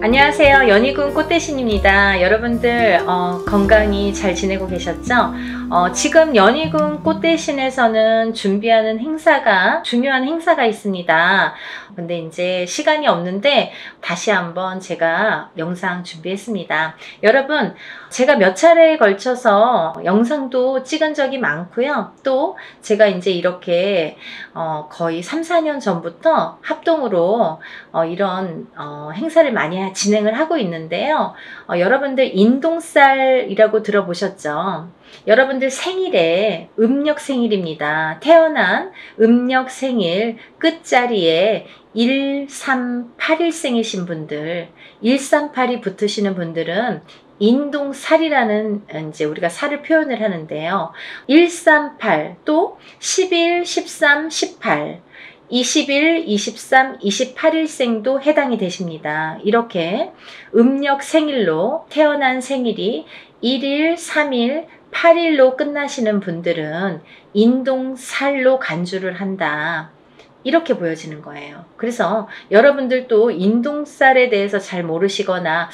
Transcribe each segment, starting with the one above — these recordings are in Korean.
안녕하세요. 연희군 꽃대신입니다. 여러분들 건강히 잘 지내고 계셨죠? 지금 연희군 꽃대신에서는 준비하는 행사가 중요한 행사가 있습니다. 근데 이제 시간이 없는데 다시 한번 제가 영상 준비했습니다. 여러분, 제가 몇 차례에 걸쳐서 영상도 찍은 적이 많고요. 또 제가 이제 이렇게 거의 3, 4년 전부터 합동으로 이런 행사를 많이 진행을 하고 있는데요. 여러분들 인동살이라고 들어보셨죠? 여러분들 생일에 음력 생일입니다. 태어난 음력 생일 끝자리에 1381생이신 분들, 138이 붙으시는 분들은 인동살이라는 이제 우리가 살을 표현을 하는데요. 138, 또 11, 13, 18, 21, 23, 28일생도 해당이 되십니다. 이렇게 음력 생일로 태어난 생일이 1일, 3일, 8일로 끝나시는 분들은 인동살로 간주를 한다. 이렇게 보여지는 거예요. 그래서 여러분들도 인동살에 대해서 잘 모르시거나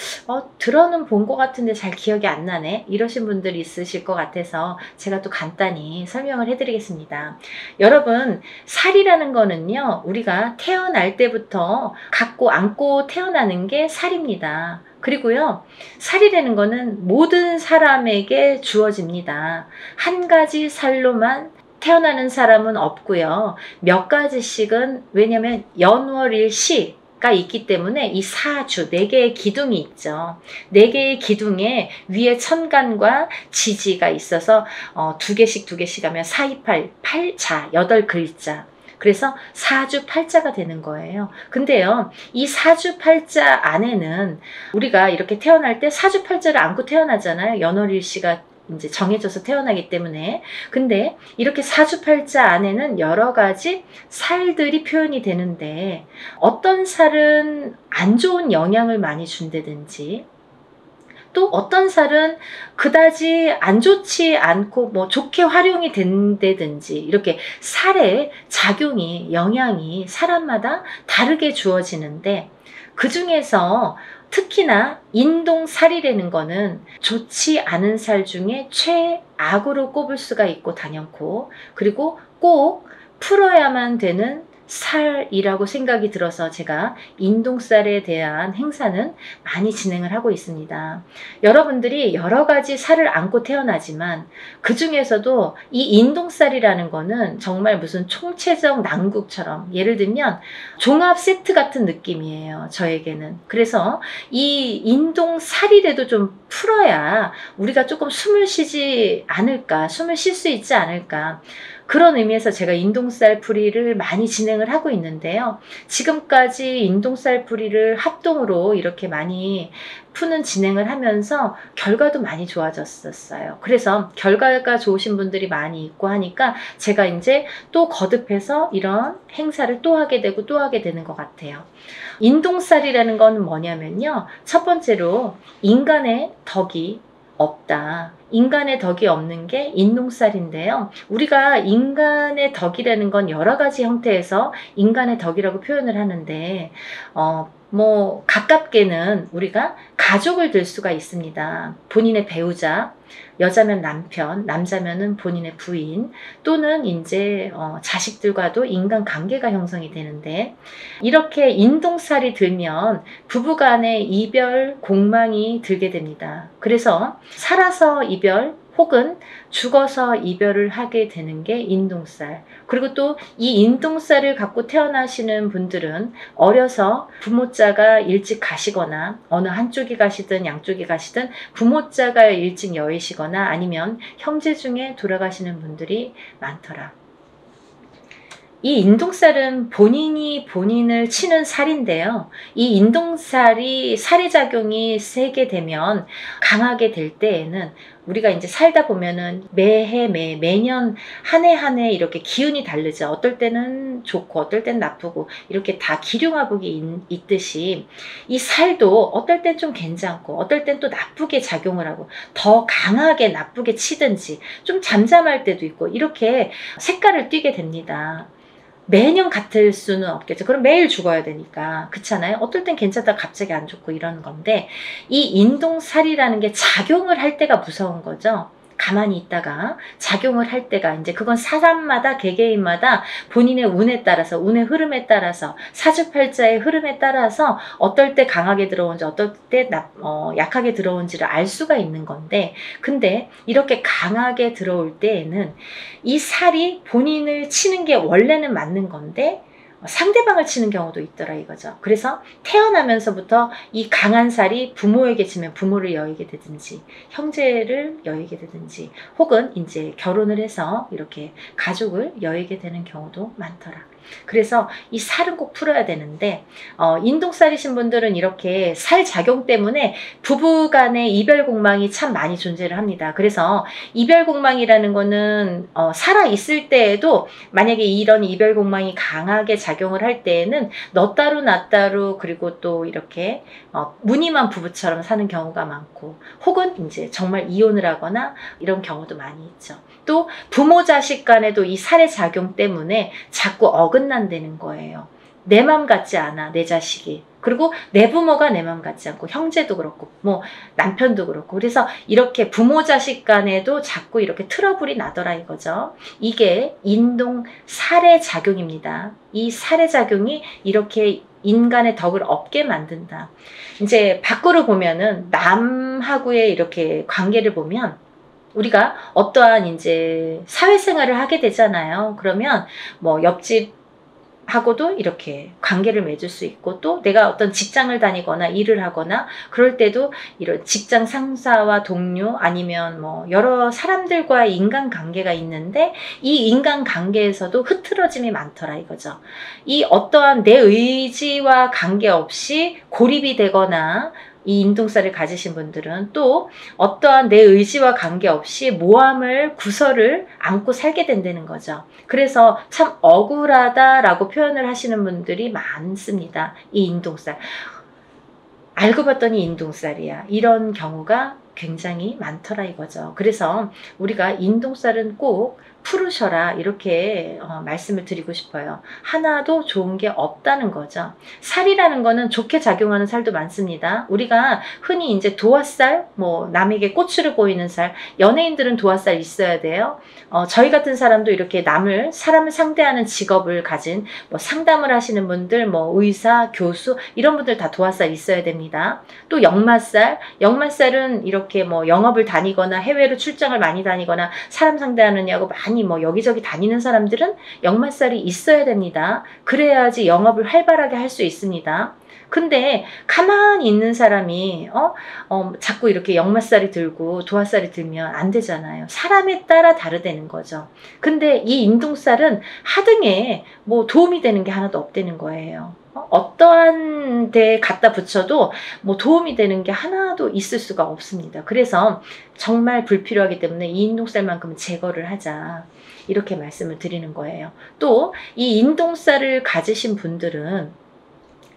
들어는 본 것 같은데 잘 기억이 안 나네 이러신 분들이 있으실 것 같아서 제가 또 간단히 설명을 해드리겠습니다. 여러분, 살이라는 거는요, 우리가 태어날 때부터 갖고 안고 태어나는 게 살입니다. 그리고요, 살이라는 거는 모든 사람에게 주어집니다. 한 가지 살로만 태어나는 사람은 없고요. 몇 가지씩은, 왜냐면 연월일시가 있기 때문에 이 사주, 4개의 기둥이 있죠. 4개의 기둥에 위에 천간과 지지가 있어서 2개씩 하면 4, 2, 8, 8자, 8글자. 그래서 사주 팔자가 되는 거예요. 근데요, 이 사주 팔자 안에는 우리가 이렇게 태어날 때 사주 팔자를 안고 태어나잖아요. 연월일시가 이제 정해져서 태어나기 때문에. 근데 이렇게 사주팔자 안에는 여러 가지 살들이 표현이 되는데, 어떤 살은 안 좋은 영향을 많이 준다든지, 또 어떤 살은 그다지 안 좋지 않고 좋게 활용이 된다든지, 이렇게 살의 작용이, 영향이 사람마다 다르게 주어지는데, 그 중에서 특히나 인동살이라는 거는 좋지 않은 살 중에 최악으로 꼽을 수가 있고 단연코, 그리고 꼭 풀어야만 되는 살이라고 생각이 들어서 제가 인동살에 대한 행사는 많이 진행을 하고 있습니다. 여러분들이 여러 가지 살을 안고 태어나지만 그 중에서도 이 인동살이라는 거는 정말 무슨 총체적 난국처럼, 예를 들면 종합 세트 같은 느낌이에요, 저에게는. 그래서 이 인동살이라도 좀 풀어야 우리가 조금 숨을 쉬지 않을까, 숨을 쉴 수 있지 않을까, 그런 의미에서 제가 인동살 풀이를 많이 진행을 하고 있는데요. 지금까지 인동살 풀이를 합동으로 이렇게 많이 푸는 진행을 하면서 결과도 많이 좋아졌었어요. 그래서 결과가 좋으신 분들이 많이 있고 하니까 제가 이제 또 거듭해서 이런 행사를 또 하게 되고 또 하게 되는 것 같아요. 인동살이라는 건 뭐냐면요, 첫 번째로 인간의 덕이 없다. 인간의 덕이 없는 게 인동살인데요. 우리가 인간의 덕이라는 건 여러 가지 형태에서 인간의 덕이라고 표현을 하는데, 가깝게는 우리가 가족을 들 수가 있습니다. 본인의 배우자, 여자면 남편, 남자면은 본인의 부인, 또는 이제 자식들과도 인간관계가 형성이 되는데, 이렇게 인동살이 들면 부부간의 이별 공망이 들게 됩니다. 그래서 살아서 이별 혹은 죽어서 이별을 하게 되는 게 인동살. 그리고 또 이 인동살을 갖고 태어나시는 분들은 어려서 부모자가 일찍 가시거나, 어느 한쪽이 가시든 양쪽이 가시든 부모자가 일찍 여의시거나 아니면 형제 중에 돌아가시는 분들이 많더라. 이 인동살은 본인이 본인을 치는 살인데요. 이 인동살이 살의 작용이 세게 되면, 강하게 될 때에는 우리가 이제 살다 보면은 매년 한 해 한 해 이렇게 기운이 다르죠. 어떨 때는 좋고 어떨 때는 나쁘고, 이렇게 다 기륭화복이 있듯이 이 살도 어떨 땐 좀 괜찮고 어떨 땐 또 나쁘게 작용을 하고, 더 강하게 나쁘게 치든지 좀 잠잠할 때도 있고, 이렇게 색깔을 띠게 됩니다. 매년 같을 수는 없겠죠. 그럼 매일 죽어야 되니까. 그렇잖아요. 어떨 땐 괜찮다 갑자기 안 좋고 이런 건데, 이 인동살이라는 게 작용을 할 때가 무서운 거죠. 가만히 있다가 작용을 할 때가, 이제 그건 사람마다 개개인마다 본인의 운에 따라서, 운의 흐름에 따라서, 사주팔자의 흐름에 따라서 어떨 때 강하게 들어온지 어떨 때 약하게 들어온지를 알 수가 있는 건데, 근데 이렇게 강하게 들어올 때에는 이 살이 본인을 치는 게 원래는 맞는 건데 상대방을 치는 경우도 있더라 이거죠. 그래서 태어나면서부터 이 강한 살이 부모에게 치면 부모를 여의게 되든지 형제를 여의게 되든지, 혹은 이제 결혼을 해서 이렇게 가족을 여의게 되는 경우도 많더라. 그래서 이 살은 꼭 풀어야 되는데, 인동살이신 분들은 이렇게 살 작용 때문에 부부간의 이별 공망이 참 많이 존재를 합니다. 그래서 이별 공망이라는 거는 살아 있을 때에도 만약에 이런 이별 공망이 강하게 작용을 할 때에는 너 따로 나 따로, 그리고 또 이렇게 무늬만 부부처럼 사는 경우가 많고, 혹은 이제 정말 이혼을 하거나 이런 경우도 많이 있죠. 또 부모 자식 간에도 이 살의 작용 때문에 자꾸 어긋난다는 거예요. 내 맘 같지 않아, 내 자식이. 그리고 내 부모가 내 맘 같지 않고, 형제도 그렇고 뭐 남편도 그렇고. 그래서 이렇게 부모 자식 간에도 자꾸 이렇게 트러블이 나더라 이거죠. 이게 인동 살의 작용입니다. 이 살의 작용이 이렇게 인간의 덕을 없게 만든다. 이제 밖으로 보면은 남하고의 이렇게 관계를 보면, 우리가 어떠한 이제 사회생활을 하게 되잖아요. 그러면 뭐 옆집하고도 이렇게 관계를 맺을 수 있고, 또 내가 어떤 직장을 다니거나 일을 하거나 그럴 때도 이런 직장 상사와 동료, 아니면 뭐 여러 사람들과의 인간관계가 있는데, 이 인간관계에서도 흐트러짐이 많더라 이거죠. 이 어떠한 내 의지와 관계없이 고립이 되거나, 이 인동살을 가지신 분들은 또 어떠한 내 의지와 관계없이 모함을, 구설을 안고 살게 된다는 거죠. 그래서 참 억울하다라고 표현을 하시는 분들이 많습니다. 이 인동살. 알고 봤더니 인동살이야. 이런 경우가 굉장히 많더라 이거죠. 그래서 우리가 인동살은 꼭 풀으셔라 이렇게 말씀을 드리고 싶어요. 하나도 좋은 게 없다는 거죠. 살이라는 거는 좋게 작용하는 살도 많습니다. 우리가 흔히 이제 도화살, 뭐 남에게 꼬추를 보이는 살, 연예인들은 도화살 있어야 돼요. 저희 같은 사람도 이렇게 사람을 상대하는 직업을 가진 뭐 상담을 하시는 분들, 뭐 의사, 교수 이런 분들 다 도화살 있어야 됩니다. 또 역마살은 이렇게 뭐 영업을 다니거나 해외로 출장을 많이 다니거나 사람 상대하느냐고 많이 뭐 여기저기 다니는 사람들은 역마살이 있어야 됩니다. 그래야지 영업을 활발하게 할 수 있습니다. 근데 가만히 있는 사람이 자꾸 이렇게 역마살이 들고 도화살이 들면 안 되잖아요. 사람에 따라 다르다는 거죠. 근데 이 인동살은 하등에 뭐 도움이 되는 게 하나도 없다는 거예요. 어떠한 데에 갖다 붙여도 뭐 도움이 되는 게 하나도 있을 수가 없습니다. 그래서 정말 불필요하기 때문에 이 인동살만큼은 제거를 하자 이렇게 말씀을 드리는 거예요. 또 이 인동살을 가지신 분들은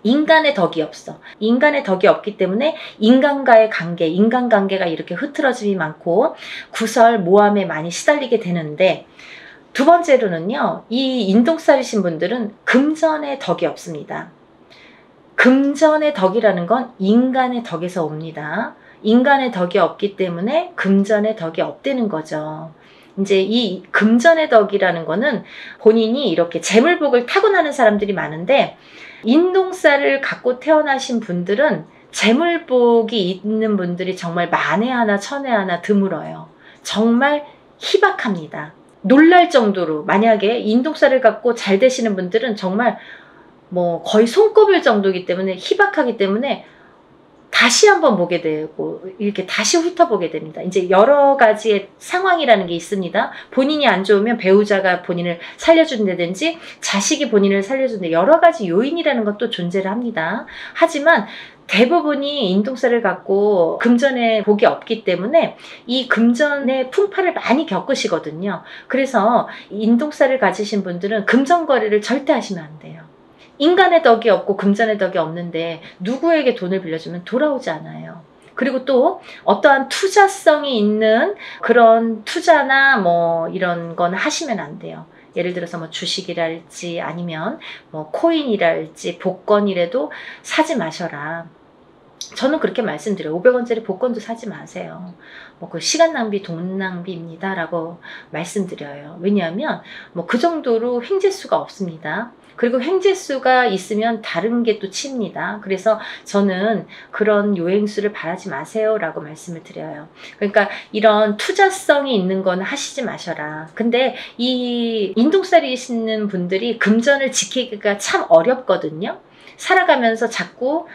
인간의 덕이 없어. 인간의 덕이 없기 때문에 인간과의 관계, 인간관계가 이렇게 흐트러짐이 많고 구설, 모함에 많이 시달리게 되는데, 두 번째로는요, 이 인동살이신 분들은 금전의 덕이 없습니다. 금전의 덕이라는 건 인간의 덕에서 옵니다. 인간의 덕이 없기 때문에 금전의 덕이 없다는 거죠. 이제 이 금전의 덕이라는 거는 본인이 이렇게 재물복을 타고나는 사람들이 많은데, 인동살을 갖고 태어나신 분들은 재물복이 있는 분들이 정말 만에 하나 천에 하나 드물어요. 정말 희박합니다. 놀랄 정도로, 만약에 인동살을 갖고 잘 되시는 분들은 정말 뭐 거의 손꼽을 정도이기 때문에, 희박하기 때문에 다시 한번 보게 되고 이렇게 다시 훑어보게 됩니다. 이제 여러 가지의 상황이라는 게 있습니다. 본인이 안 좋으면 배우자가 본인을 살려준다든지 자식이 본인을 살려준다, 여러 가지 요인이라는 것도 존재를 합니다. 하지만 대부분이 인동살을 갖고 금전의 복이 없기 때문에 이 금전의 풍파를 많이 겪으시거든요. 그래서 인동살을 가지신 분들은 금전 거래를 절대 하시면 안 돼요. 인간의 덕이 없고 금전의 덕이 없는데 누구에게 돈을 빌려주면 돌아오지 않아요. 그리고 또 어떠한 투자성이 있는 그런 투자나 뭐 이런 건 하시면 안 돼요. 예를 들어서 뭐 주식이랄지 아니면 뭐 코인이랄지 복권이라도 사지 마셔라. 저는 그렇게 말씀드려요. 500원짜리 복권도 사지 마세요. 뭐 그 시간 낭비, 돈 낭비입니다. 라고 말씀드려요. 왜냐하면 뭐 그 정도로 횡재수가 없습니다. 그리고 횡재수가 있으면 다른 게 또 칩니다. 그래서 저는 그런 요행수를 바라지 마세요. 라고 말씀을 드려요. 그러니까 이런 투자성이 있는 건 하시지 마셔라. 근데 이 인동살이시는 분들이 금전을 지키기가 참 어렵거든요. 살아가면서 자꾸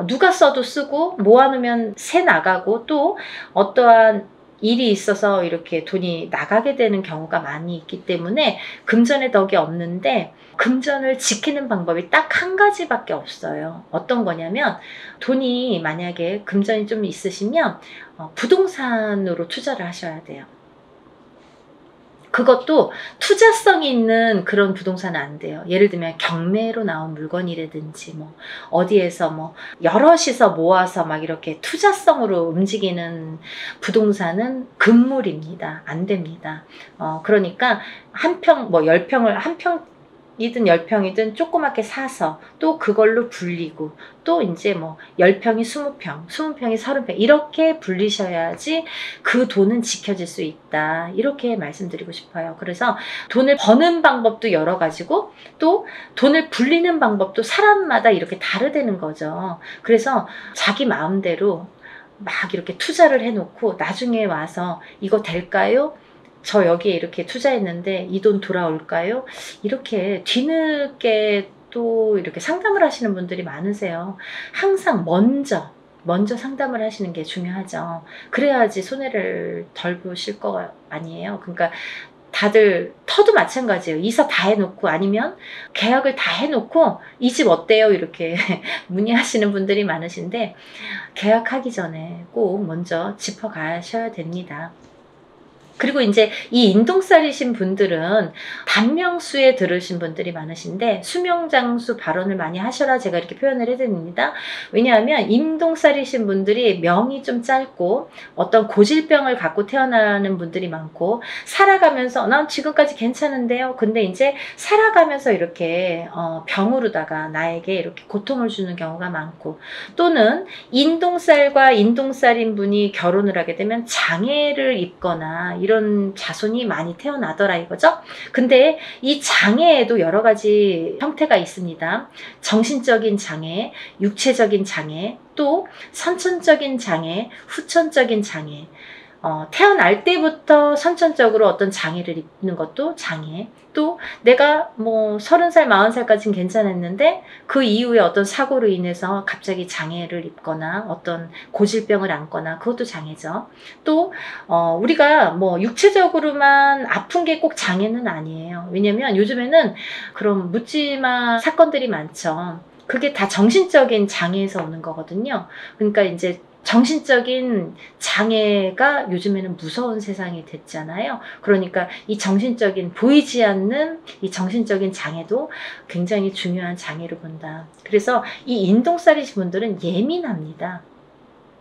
누가 써도 쓰고 모아놓으면 새 나가고 또 어떠한 일이 있어서 이렇게 돈이 나가게 되는 경우가 많이 있기 때문에 금전의 덕이 없는데 금전을 지키는 방법이 딱 한 가지밖에 없어요. 어떤 거냐면 돈이 만약에 금전이 좀 있으시면 부동산으로 투자를 하셔야 돼요. 그것도 투자성이 있는 그런 부동산은 안 돼요. 예를 들면 경매로 나온 물건이라든지 뭐 어디에서 뭐 여럿이서 모아서 막 이렇게 투자성으로 움직이는 부동산은 금물입니다. 안 됩니다. 그러니까 한 평, 뭐 10평을 한 평이든 10평이든 조그맣게 사서 또 그걸로 불리고 또 이제 뭐 10평이 20평, 20평이 30평 이렇게 불리셔야지 그 돈은 지켜질 수 있다. 이렇게 말씀드리고 싶어요. 그래서 돈을 버는 방법도 여러 가지고 또 돈을 불리는 방법도 사람마다 이렇게 다르다는 거죠. 그래서 자기 마음대로 막 이렇게 투자를 해놓고 나중에 와서 이거 될까요? 저 여기에 이렇게 투자했는데 이 돈 돌아올까요? 이렇게 뒤늦게 또 이렇게 상담을 하시는 분들이 많으세요. 항상 먼저 상담을 하시는 게 중요하죠. 그래야지 손해를 덜 보실 거 아니에요. 그러니까 다들 터도 마찬가지예요. 이사 다 해놓고 아니면 계약을 다 해놓고 이 집 어때요? 이렇게 문의하시는 분들이 많으신데 계약하기 전에 꼭 먼저 짚어가셔야 됩니다. 그리고 이제 이 인동살이신 분들은 단명수에 들으신 분들이 많으신데 수명장수 발언을 많이 하셔라 제가 이렇게 표현을 해드립니다. 왜냐하면 인동살이신 분들이 명이 좀 짧고 어떤 고질병을 갖고 태어나는 분들이 많고 살아가면서 난 지금까지 괜찮은데요. 근데 이제 살아가면서 이렇게 병으로다가 나에게 이렇게 고통을 주는 경우가 많고 또는 인동살과 인동살인 분이 결혼을 하게 되면 장애를 입거나 이런 자손이 많이 태어나더라 이거죠. 근데 이 장애에도 여러 가지 형태가 있습니다. 정신적인 장애, 육체적인 장애, 또 선천적인 장애, 후천적인 장애. 태어날 때부터 선천적으로 어떤 장애를 입는 것도 장애. 또 내가 뭐 30살, 40살까지는 괜찮았는데 그 이후에 어떤 사고로 인해서 갑자기 장애를 입거나 어떤 고질병을 안거나 그것도 장애죠. 또 우리가 뭐 육체적으로만 아픈 게 꼭 장애는 아니에요. 왜냐면 요즘에는 그런 묻지마 사건들이 많죠. 그게 다 정신적인 장애에서 오는 거거든요. 그러니까 이제 정신적인 장애가 요즘에는 무서운 세상이 됐잖아요. 그러니까 이 정신적인 보이지 않는 이 정신적인 장애도 굉장히 중요한 장애로 본다. 그래서 이 인동살이신 분들은 예민합니다.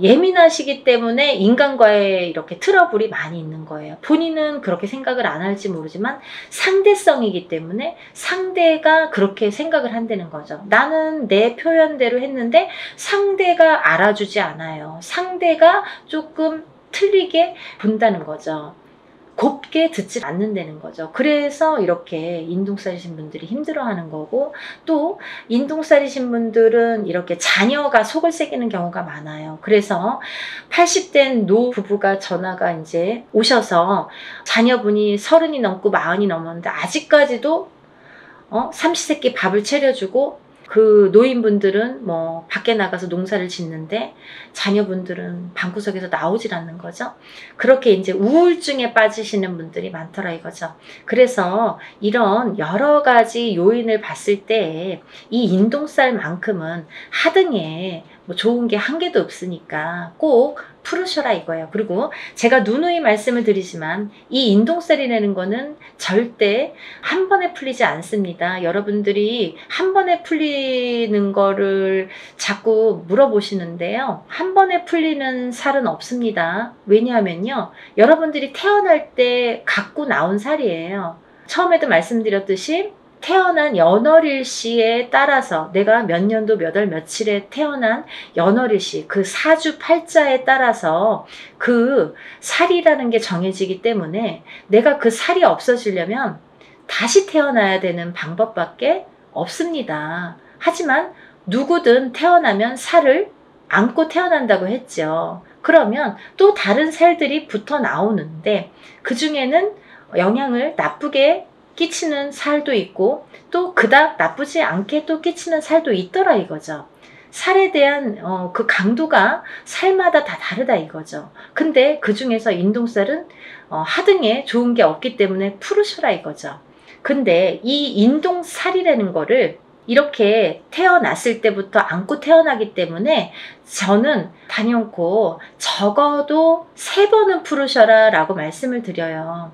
예민하시기 때문에 인간과의 이렇게 트러블이 많이 있는 거예요. 본인은 그렇게 생각을 안 할지 모르지만 상대성이기 때문에 상대가 그렇게 생각을 한다는 거죠. 나는 내 표현대로 했는데 상대가 알아주지 않아요. 상대가 조금 틀리게 본다는 거죠. 곱게 듣지 않는다는 거죠. 그래서 이렇게 인동살이신 분들이 힘들어하는 거고 또 인동살이신 분들은 이렇게 자녀가 속을 새기는 경우가 많아요. 그래서 80된 노 부부가 전화가 이제 오셔서 자녀분이 30이 넘고 40이 넘었는데 아직까지도 삼시세끼 밥을 차려주고 그 노인분들은 뭐 밖에 나가서 농사를 짓는데 자녀분들은 방구석에서 나오질 않는 거죠. 그렇게 이제 우울증에 빠지시는 분들이 많더라 이거죠. 그래서 이런 여러 가지 요인을 봤을 때 이 인동살만큼은 하등에 뭐 좋은 게 한 개도 없으니까 꼭 풀으셔라 이거예요. 그리고 제가 누누이 말씀을 드리지만 이 인동살이라는 거는 절대 한 번에 풀리지 않습니다. 여러분들이 한 번에 풀리는 거를 자꾸 물어보시는데요. 한 번에 풀리는 살은 없습니다. 왜냐하면요. 여러분들이 태어날 때 갖고 나온 살이에요. 처음에도 말씀드렸듯이 태어난 연월일시에 따라서 내가 몇 년도 몇 월 며칠에 태어난 연월일시 그 사주 팔자에 따라서 그 살이라는 게 정해지기 때문에 내가 그 살이 없어지려면 다시 태어나야 되는 방법밖에 없습니다. 하지만 누구든 태어나면 살을 안고 태어난다고 했죠. 그러면 또 다른 살들이 붙어 나오는데 그 중에는 영향을 나쁘게 끼치는 살도 있고 또 그닥 나쁘지 않게 또 끼치는 살도 있더라 이거죠. 살에 대한 그 강도가 살마다 다 다르다 이거죠. 근데 그 중에서 인동살은 하등에 좋은 게 없기 때문에 풀으셔라 이거죠. 근데 이 인동살이라는 거를 이렇게 태어났을 때부터 안고 태어나기 때문에 저는 단연코 적어도 3번은 풀으셔라 라고 말씀을 드려요.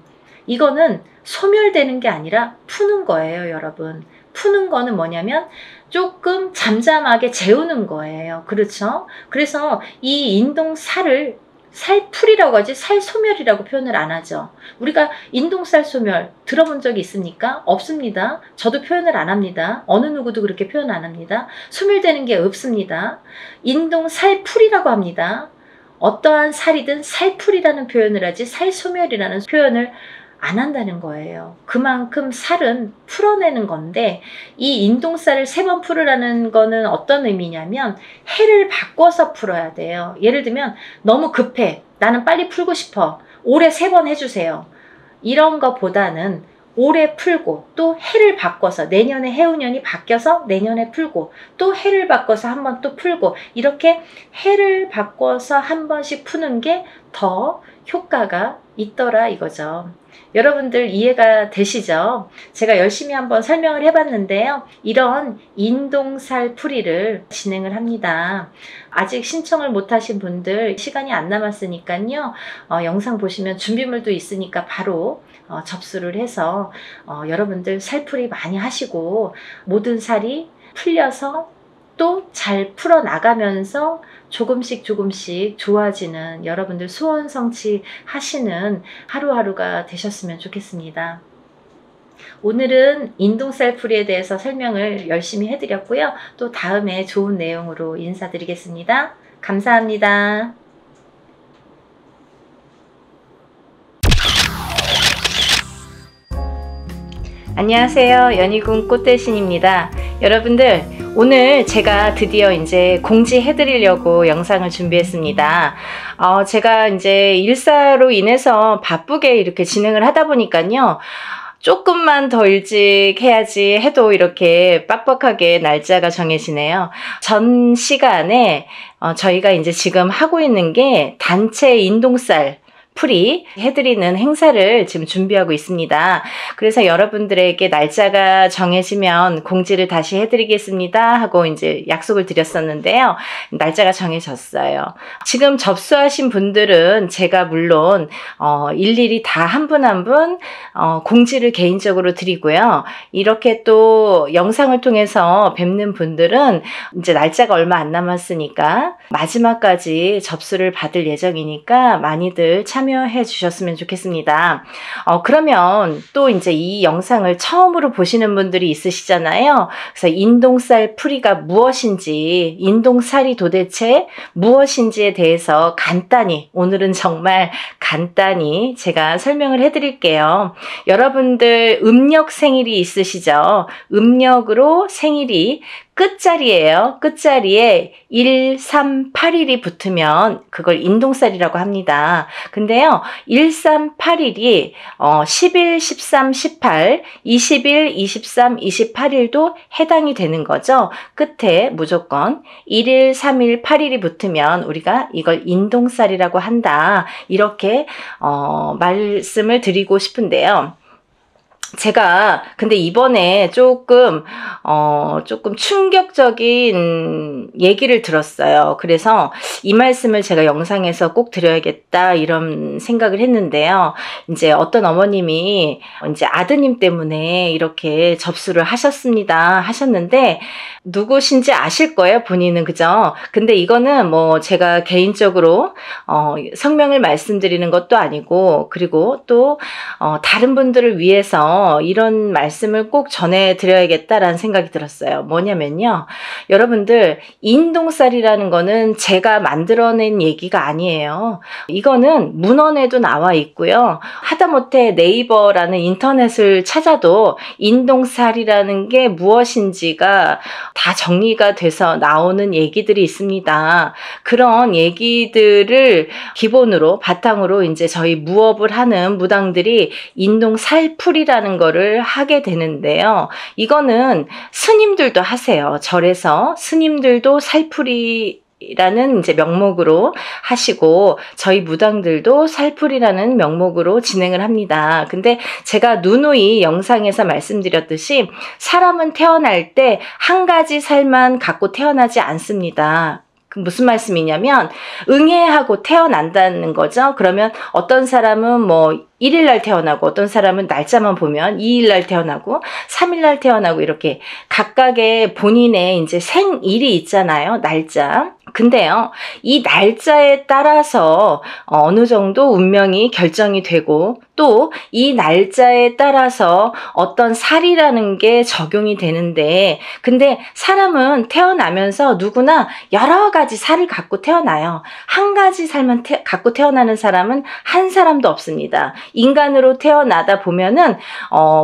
이거는 소멸되는 게 아니라 푸는 거예요, 여러분. 푸는 거는 뭐냐면 조금 잠잠하게 재우는 거예요. 그렇죠? 그래서 이 인동살을 살풀이라고 하지 살소멸이라고 표현을 안 하죠. 우리가 인동살 소멸 들어본 적이 있습니까? 없습니다. 저도 표현을 안 합니다. 어느 누구도 그렇게 표현 안 합니다. 소멸되는 게 없습니다. 인동살풀이라고 합니다. 어떠한 살이든 살풀이라는 표현을 하지 살소멸이라는 표현을 안 한다는 거예요. 그만큼 살은 풀어내는 건데 이 인동살을 3번 풀으라는 거는 어떤 의미냐면 해를 바꿔서 풀어야 돼요. 예를 들면 너무 급해. 나는 빨리 풀고 싶어. 올해 3번 해주세요. 이런 거보다는 올해 풀고 또 해를 바꿔서 내년에 해운년이 바뀌어서 내년에 풀고 또 해를 바꿔서 한 번 또 풀고 이렇게 해를 바꿔서 한 번씩 푸는 게 더 효과가 있더라 이거죠. 여러분들 이해가 되시죠? 제가 열심히 한번 설명을 해봤는데요. 이런 인동살 풀이를 진행을 합니다. 아직 신청을 못하신 분들 시간이 안 남았으니까요. 영상 보시면 준비물도 있으니까 바로 접수를 해서 여러분들 살풀이 많이 하시고 모든 살이 풀려서 또 잘 풀어나가면서 조금씩 좋아지는 여러분들 소원 성취하시는 하루하루가 되셨으면 좋겠습니다. 오늘은 인동살 풀이에 대해서 설명을 열심히 해드렸고요. 또 다음에 좋은 내용으로 인사드리겠습니다. 감사합니다. 안녕하세요. 연희궁 꽃대신입니다. 여러분들 오늘 제가 드디어 이제 공지해드리려고 영상을 준비했습니다. 제가 이제 일사로 인해서 바쁘게 이렇게 진행을 하다 보니까요. 조금만 더 일찍 해야지 해도 이렇게 빡빡하게 날짜가 정해지네요. 전 시간에 저희가 이제 지금 하고 있는 게 단체 인동살 풀이 해드리는 행사를 지금 준비하고 있습니다. 그래서 여러분들에게 날짜가 정해지면 공지를 다시 해드리겠습니다 하고 이제 약속을 드렸었는데요. 날짜가 정해졌어요. 지금 접수하신 분들은 제가 물론 일일이 다 한 분 한 분 공지를 개인적으로 드리고요. 이렇게 또 영상을 통해서 뵙는 분들은 이제 날짜가 얼마 안 남았으니까 마지막까지 접수를 받을 예정이니까 많이들 참여해 주셨으면 좋겠습니다. 그러면 또 이제 이 영상을 처음으로 보시는 분들이 있으시잖아요. 그래서 인동살 풀이가 무엇인지, 인동살이 도대체 무엇인지에 대해서 간단히, 오늘은 정말 간단히 제가 설명을 해드릴게요. 여러분들 음력 생일이 있으시죠? 음력으로 생일이 끝자리예요. 끝자리에 1, 3, 8일이 붙으면 그걸 인동살이라고 합니다. 근데요, 1, 3, 8일이 10일, 13, 18, 20일, 23, 28일도 해당이 되는 거죠. 끝에 무조건 1일, 3일, 8일이 붙으면 우리가 이걸 인동살이라고 한다. 이렇게 말씀을 드리고 싶은데요. 제가 근데 이번에 조금 충격적인 얘기를 들었어요. 그래서 이 말씀을 제가 영상에서 꼭 드려야겠다 이런 생각을 했는데요. 이제 어떤 어머님이 이제 아드님 때문에 이렇게 접수를 하셨는데 누구신지 아실 거예요, 본인은. 그죠? 근데 이거는 뭐 제가 개인적으로 성명을 말씀드리는 것도 아니고, 그리고 또 다른 분들을 위해서 통해서 이런 말씀을 꼭 전해드려야겠다라는 생각이 들었어요. 뭐냐면요. 여러분들, 인동살이라는 거는 제가 만들어낸 얘기가 아니에요. 이거는 문헌에도 나와 있고요. 하다못해 네이버라는 인터넷을 찾아도 인동살이라는 게 무엇인지가 다 정리가 돼서 나오는 얘기들이 있습니다. 그런 얘기들을 기본으로 바탕으로 이제 저희 무업을 하는 무당들이 인동살풀이라는 거를 하게 되는데요. 이거는 스님들도 하세요. 절에서 스님들도 살풀이 라는 이제 명목으로 하시고 저희 무당들도 살풀이라는 명목으로 진행을 합니다. 근데 제가 누누이 영상에서 말씀드렸듯이 사람은 태어날 때 한 가지 살만 갖고 태어나지 않습니다. 무슨 말씀이냐면 응애하고 태어난다는 거죠. 그러면 어떤 사람은 뭐 1일날 태어나고 어떤 사람은 날짜만 보면 2일날 태어나고 3일날 태어나고 이렇게 각각의 본인의 이제 생일이 있잖아요. 날짜. 근데요, 이 날짜에 따라서 어느 정도 운명이 결정이 되고 또 이 날짜에 따라서 어떤 살이라는 게 적용이 되는데, 근데 사람은 태어나면서 누구나 여러 가지 살을 갖고 태어나요. 한 가지 살만 갖고 태어나는 사람은 한 사람도 없습니다. 인간으로 태어나다 보면은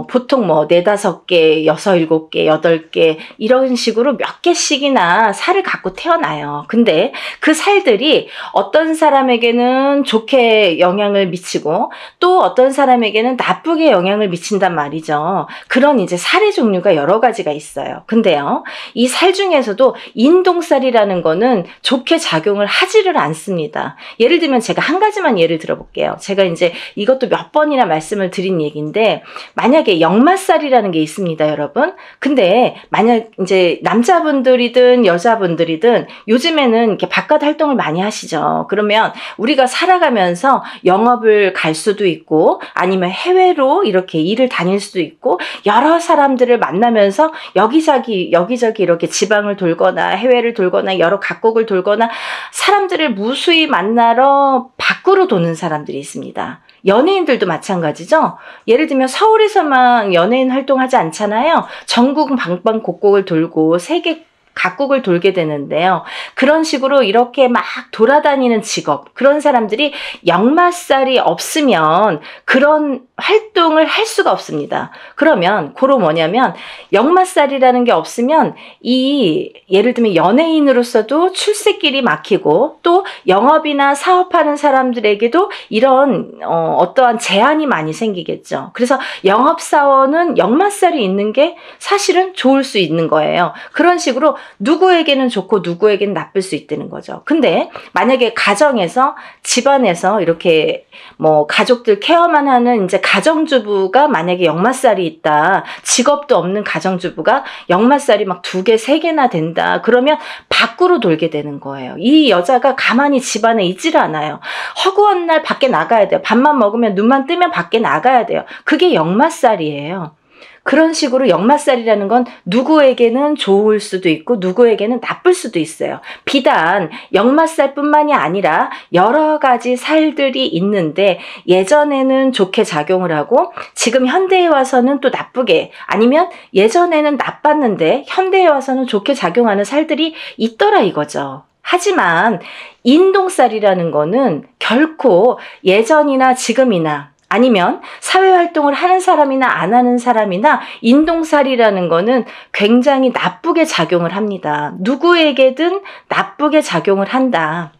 보통 뭐 4, 5개, 6, 7개, 8개 이런 식으로 몇 개씩이나 살을 갖고 태어나요. 근데 그 살들이 어떤 사람에게는 좋게 영향을 미치고 또 어떤 사람에게는 나쁘게 영향을 미친단 말이죠. 그런 이제 살의 종류가 여러 가지가 있어요. 근데요, 이 살 중에서도 인동살이라는 거는 좋게 작용을 하지를 않습니다. 예를 들면 제가 한 가지만 예를 들어볼게요. 제가 이제 이것도 몇 번이나 말씀을 드린 얘기인데, 만약에 역마살이라는 게 있습니다, 여러분. 근데 만약 이제 남자분들이든 여자분들이든 요즘에는 이렇게 바깥 활동을 많이 하시죠. 그러면 우리가 살아가면서 영업을 갈 수도 있고 아니면 해외로 이렇게 일을 다닐 수도 있고 여러 사람들을 만나면서 여기저기 이렇게 지방을 돌거나 해외를 돌거나 여러 각국을 돌거나 사람들을 무수히 만나러 밖으로 도는 사람들이 있습니다. 연예인들도 마찬가지죠. 예를 들면 서울에서만 연예인 활동하지 않잖아요. 전국 방방곡곡을 돌고 세계 각국을 돌게 되는데요. 그런 식으로 이렇게 막 돌아다니는 직업, 그런 사람들이 역마살이 없으면 그런 활동을 할 수가 없습니다. 그러면 고로 뭐냐면 역마살이라는 게 없으면 예를 들면 연예인으로서도 출세길이 막히고 또 영업이나 사업하는 사람들에게도 이런 어떠한 제한이 많이 생기겠죠. 그래서 영업사원은 역마살이 있는 게 사실은 좋을 수 있는 거예요. 그런 식으로 누구에게는 좋고 누구에게는 나쁠 수 있다는 거죠. 근데 만약에 가정에서 집안에서 이렇게 뭐 가족들 케어만 하는 이제 가정주부가 만약에 역마살이 있다. 직업도 없는 가정주부가 역마살이 막 2개, 3개나 된다. 그러면 밖으로 돌게 되는 거예요. 이 여자가 가만히 집안에 있지를 않아요. 허구한 날 밖에 나가야 돼요. 밥만 먹으면 눈만 뜨면 밖에 나가야 돼요. 그게 역마살이에요. 그런 식으로 역마살이라는 건 누구에게는 좋을 수도 있고 누구에게는 나쁠 수도 있어요. 비단 역마살뿐만이 아니라 여러 가지 살들이 있는데 예전에는 좋게 작용을 하고 지금 현대에 와서는 또 나쁘게, 아니면 예전에는 나빴는데 현대에 와서는 좋게 작용하는 살들이 있더라 이거죠. 하지만 인동살이라는 거는 결코 예전이나 지금이나 아니면 사회활동을 하는 사람이나 안 하는 사람이나 인동살이라는 거는 굉장히 나쁘게 작용을 합니다. 누구에게든 나쁘게 작용을 한다.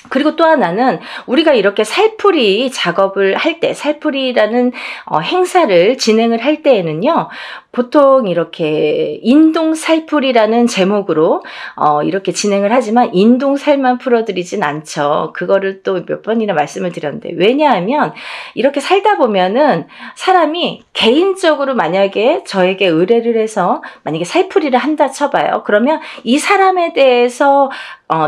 그리고 또 하나는 우리가 이렇게 살풀이 작업을 할 때, 살풀이라는 행사를 진행을 할 때에는요, 보통 이렇게 인동살풀이라는 제목으로 이렇게 진행을 하지만 인동살만 풀어드리진 않죠. 그거를 또 몇 번이나 말씀을 드렸는데, 왜냐하면 이렇게 살다 보면은 사람이 개인적으로 만약에 저에게 의뢰를 해서 만약에 살풀이를 한다 쳐봐요. 그러면 이 사람에 대해서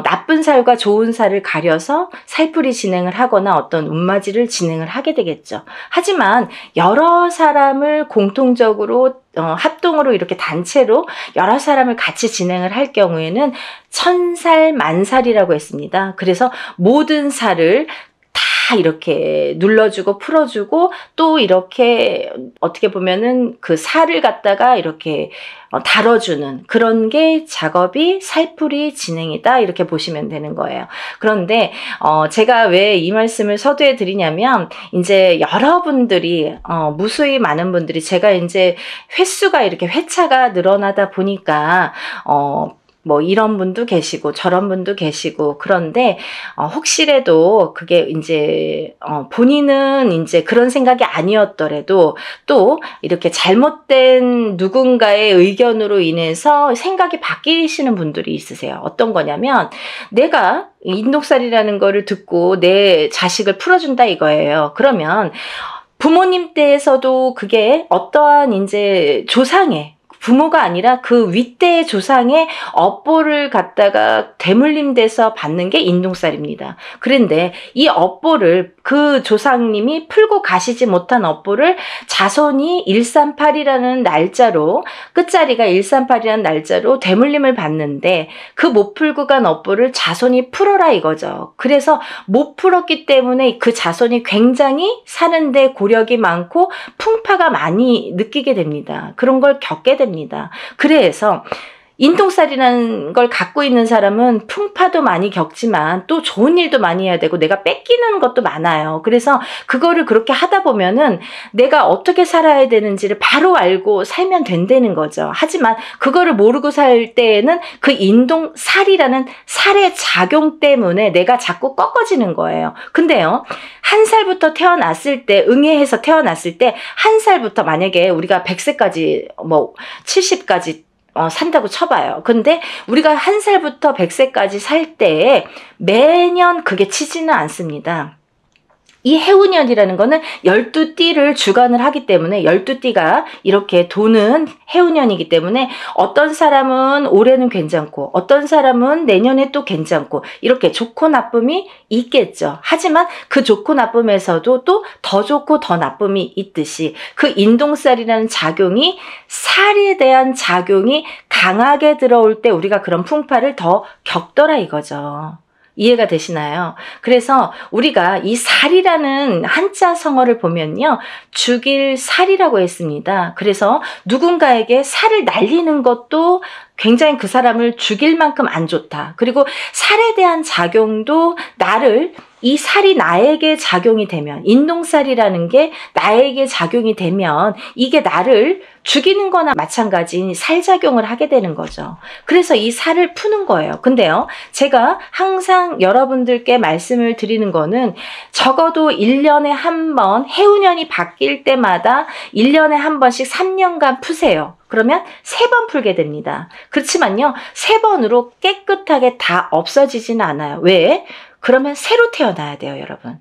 나쁜 살과 좋은 살을 가려서 살풀이 진행을 하거나 어떤 운맞이를 진행을 하게 되겠죠. 하지만 여러 사람을 공통적으로 합동으로 이렇게 단체로 여러 사람을 같이 진행을 할 경우에는 천살 만살이라고 했습니다. 그래서 모든 살을 다 다 이렇게 눌러주고 풀어주고 또 이렇게 어떻게 보면은 그 살을 갖다가 이렇게 다뤄주는 그런 게 작업이 살풀이 진행이다 이렇게 보시면 되는 거예요. 그런데 제가 왜 이 말씀을 서두에 드리냐면 이제 여러분들이 무수히 많은 분들이 제가 이제 횟수가 이렇게 회차가 늘어나다 보니까 뭐 이런 분도 계시고 저런 분도 계시고 그런데 혹시라도 그게 이제 본인은 이제 그런 생각이 아니었더라도 또 이렇게 잘못된 누군가의 의견으로 인해서 생각이 바뀌시는 분들이 있으세요. 어떤 거냐면 내가 인독살이라는 거를 듣고 내 자식을 풀어준다 이거예요. 그러면 부모님 때에서도 그게 어떠한 이제 조상의 부모가 아니라 그 윗대의 조상의 업보를 갖다가 대물림돼서 받는 게 인동살입니다. 그런데 이 업보를 그 조상님이 풀고 가시지 못한 업보를 자손이 138이라는 날짜로 끝자리가 138이라는 날짜로 대물림을 받는데 그 못 풀고 간 업보를 자손이 풀어라 이거죠. 그래서 못 풀었기 때문에 그 자손이 굉장히 사는데 고력이 많고 풍파가 많이 느끼게 됩니다. 그런 걸 겪게 됩니다. 그래서 인동살이라는 걸 갖고 있는 사람은 풍파도 많이 겪지만 또 좋은 일도 많이 해야 되고 내가 뺏기는 것도 많아요. 그래서 그거를 그렇게 하다 보면은 내가 어떻게 살아야 되는지를 바로 알고 살면 된다는 거죠. 하지만 그거를 모르고 살 때에는 그 인동살이라는 살의 작용 때문에 내가 자꾸 꺾어지는 거예요. 근데요, 1살부터 태어났을 때 응애해서 태어났을 때 1살부터 만약에 우리가 100세까지 뭐 70까지 산다고 쳐봐요. 근데 우리가 1살부터 100세까지 살 때에 매년 그게 치지는 않습니다. 이 해운년이라는 거는 12띠를 주관을 하기 때문에 12띠가 이렇게 도는 해운년이기 때문에 어떤 사람은 올해는 괜찮고 어떤 사람은 내년에 또 괜찮고 이렇게 좋고 나쁨이 있겠죠. 하지만 그 좋고 나쁨에서도 또 더 좋고 더 나쁨이 있듯이 그 인동살이라는 작용이 살에 대한 작용이 강하게 들어올 때 우리가 그런 풍파를 더 겪더라 이거죠. 이해가 되시나요? 그래서 우리가 이 살이라는 한자 성어를 보면요, 죽일 살이라고 했습니다. 그래서 누군가에게 살을 날리는 것도 굉장히 그 사람을 죽일 만큼 안 좋다. 그리고 살에 대한 작용도 이 살이 나에게 작용이 되면, 인동살이라는 게 나에게 작용이 되면 이게 나를 죽이는 거나 마찬가지인 살작용을 하게 되는 거죠. 그래서 이 살을 푸는 거예요. 근데요, 제가 항상 여러분들께 말씀을 드리는 거는 적어도 1년에 한 번, 해운년이 바뀔 때마다 1년에 한 번씩 3년간 푸세요. 그러면 3번 풀게 됩니다. 그렇지만요, 3번으로 깨끗하게 다 없어지지는 않아요. 왜? 그러면 새로 태어나야 돼요, 여러분.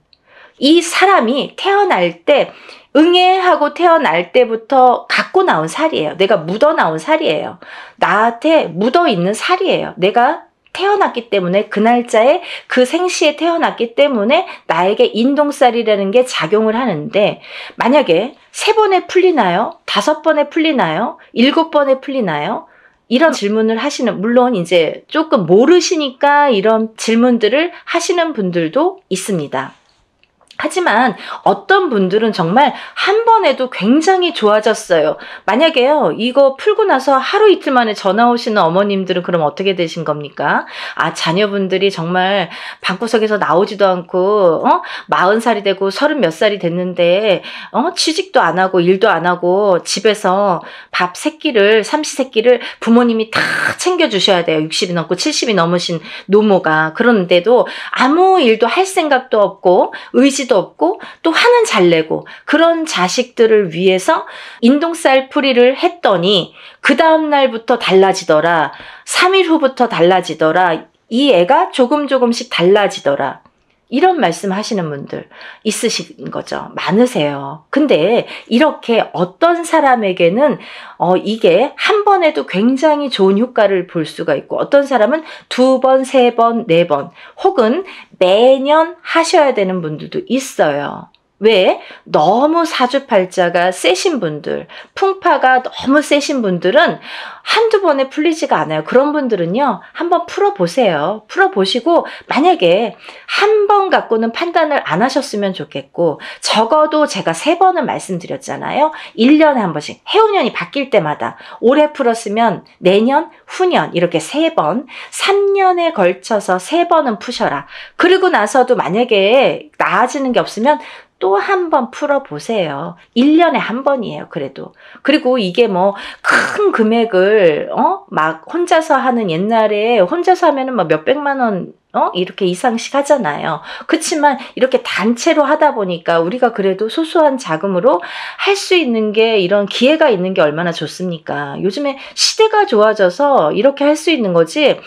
이 사람이 태어날 때, 응애하고 태어날 때부터 갖고 나온 살이에요. 내가 묻어 나온 살이에요. 나한테 묻어 있는 살이에요. 내가 태어났기 때문에 그 날짜에 그 생시에 태어났기 때문에 나에게 인동살이라는 게 작용을 하는데, 만약에 3번에 풀리나요? 5번에 풀리나요? 7번에 풀리나요? 이런 질문을 물론 이제 조금 모르시니까 이런 질문들을 하시는 분들도 있습니다. 하지만 어떤 분들은 정말 한 번에도 굉장히 좋아졌어요. 만약에요, 이거 풀고 나서 하루 이틀 만에 전화 오시는 어머님들은 그럼 어떻게 되신 겁니까? 자녀분들이 정말 방구석에서 나오지도 않고 40살이 되고 30 몇 살이 됐는데 취직도 안 하고 일도 안 하고 집에서 밥 새끼를 삼시세끼를 부모님이 다 챙겨주셔야 돼요. 60이 넘고 70이 넘으신 노모가. 그런데도 아무 일도 할 생각도 없고 의지도 없고 또 화는 잘 내고 그런 자식들을 위해서 인동살 풀이를 했더니 그 다음 날부터 달라지더라. 3일 후부터 달라지더라. 이 애가 조금씩 달라지더라. 이런 말씀 하시는 분들 있으신 거죠. 많으세요. 근데 이렇게 어떤 사람에게는 이게 한 번에도 굉장히 좋은 효과를 볼 수가 있고, 어떤 사람은 2번, 3번, 4번 혹은 매년 하셔야 되는 분들도 있어요. 왜? 너무 사주팔자가 세신 분들, 풍파가 너무 세신 분들은 한두 번에 풀리지가 않아요. 그런 분들은요, 한번 풀어보세요. 풀어보시고 만약에 한 번 갖고는 판단을 안 하셨으면 좋겠고, 적어도 제가 3번은 말씀드렸잖아요. 1년에 한 번씩, 해운년이 바뀔 때마다 올해 풀었으면 내년, 후년 이렇게 3번, 3년에 걸쳐서 3번은 푸셔라. 그리고 나서도 만약에 나아지는 게 없으면 또 한 번 풀어보세요. 1년에 한 번이에요, 그래도. 그리고 이게 뭐 큰 금액을 막 혼자서 하는, 옛날에 혼자서 하면은 막 몇백만 원 이렇게 이상씩 하잖아요. 그렇지만 이렇게 단체로 하다 보니까 우리가 그래도 소소한 자금으로 할 수 있는 게, 이런 기회가 있는 게 얼마나 좋습니까? 요즘에 시대가 좋아져서 이렇게 할 수 있는 거지,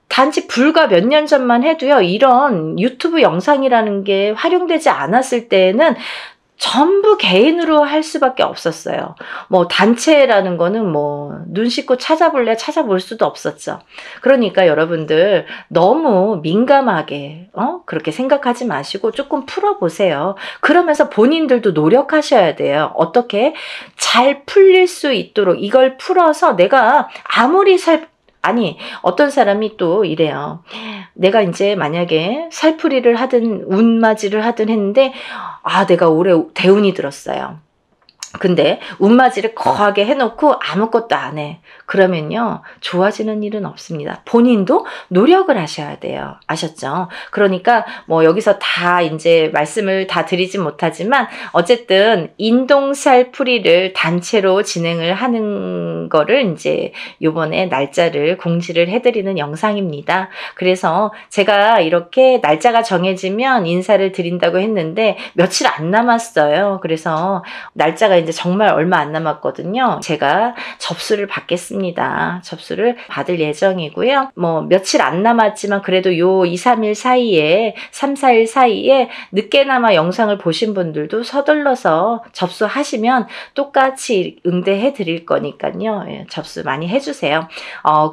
단지 불과 몇 년 전만 해도요, 이런 유튜브 영상이라는 게 활용되지 않았을 때에는 전부 개인으로 할 수밖에 없었어요. 뭐 단체라는 거는 뭐 눈 씻고 찾아볼래 찾아볼 수도 없었죠. 그러니까 여러분들 너무 민감하게 그렇게 생각하지 마시고 조금 풀어보세요. 그러면서 본인들도 노력하셔야 돼요. 어떻게 잘 풀릴 수 있도록 이걸 풀어서 내가 아무리 아니, 어떤 사람이 또 이래요. 내가 이제 만약에 살풀이를 하든 운맞이를 하든 했는데, 내가 올해 대운이 들었어요. 근데 운맞이를 거하게 해놓고 아무것도 안 해. 그러면요, 좋아지는 일은 없습니다. 본인도 노력을 하셔야 돼요. 아셨죠? 그러니까 뭐 여기서 다 이제 말씀을 다 드리진 못하지만, 어쨌든 인동살풀이를 단체로 진행을 하는 거를 이제 요번에 날짜를 공지를 해드리는 영상입니다. 그래서 제가 이렇게 날짜가 정해지면 인사를 드린다고 했는데 며칠 안 남았어요. 그래서 날짜가 이제 정말 얼마 안 남았거든요. 제가 접수를 받겠습니다. 접수를 받을 예정이고요. 뭐 며칠 안 남았지만 그래도 요 2, 3일 사이에, 3, 4일 사이에 늦게나마 영상을 보신 분들도 서둘러서 접수하시면 똑같이 응대해 드릴 거니까요. 예, 접수 많이 해주세요.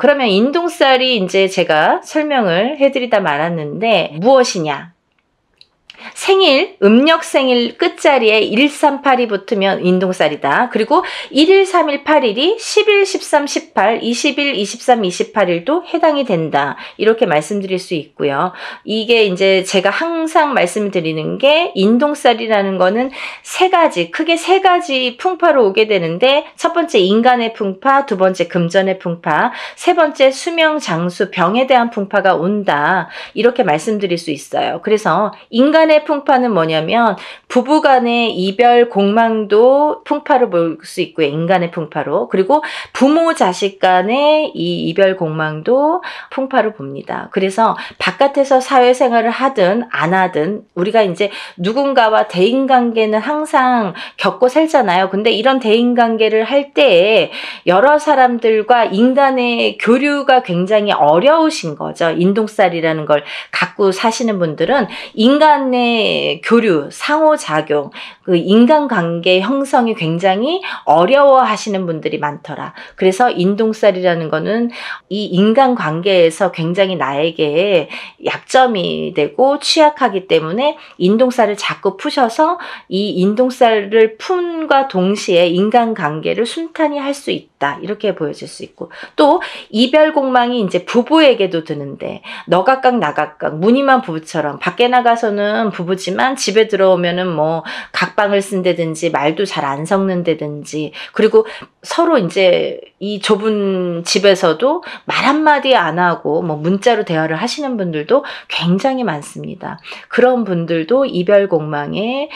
그러면 인동살이 이제 제가 설명을 해드리다 말았는데 무엇이냐? 생일, 음력 생일 끝자리에 1382 붙으면 인동살이다. 그리고 1일, 3일, 8일이 10일, 13, 18, 20일, 23, 28일도 해당이 된다. 이렇게 말씀드릴 수 있고요. 이게 이제 제가 항상 말씀드리는 게, 인동살이라는 거는 크게 세 가지 풍파로 오게 되는데, 첫 번째 인간의 풍파, 두 번째 금전의 풍파, 세 번째 수명, 장수, 병에 대한 풍파가 온다. 이렇게 말씀드릴 수 있어요. 그래서 인간의 풍파는 뭐냐면 부부간의 이별 공망도 풍파로 볼 수 있고요. 인간의 풍파로. 그리고 부모 자식 간의 이 이별 공망도 풍파로 봅니다. 그래서 바깥에서 사회생활을 하든 안 하든 우리가 이제 누군가와 대인관계는 항상 겪고 살잖아요. 근데 이런 대인관계를 할 때에 여러 사람들과 인간의 교류가 굉장히 어려우신 거죠. 인동살이라는 걸 갖고 사시는 분들은 인간의 교류, 상호작용, 그 인간관계 형성이 굉장히 어려워하시는 분들이 많더라. 그래서 인동살이라는 거는 이 인간관계에서 굉장히 나에게 약점이 되고 취약하기 때문에 인동살을 자꾸 푸셔서 이 인동살을 푼과 동시에 인간관계를 순탄히 할 수 있다. 이렇게 보여질 수 있고, 또 이별공망이 이제 부부에게도 드는데, 너 각각 나 각각, 무늬만 부부처럼 밖에 나가서는 부부지만 집에 들어오면은 뭐 각방을 쓴다든지 말도 잘 안 섞는다든지, 그리고 서로 이제 이 좁은 집에서도 말 한마디 안 하고 뭐 문자로 대화를 하시는 분들도 굉장히 많습니다. 그런 분들도 이별공망의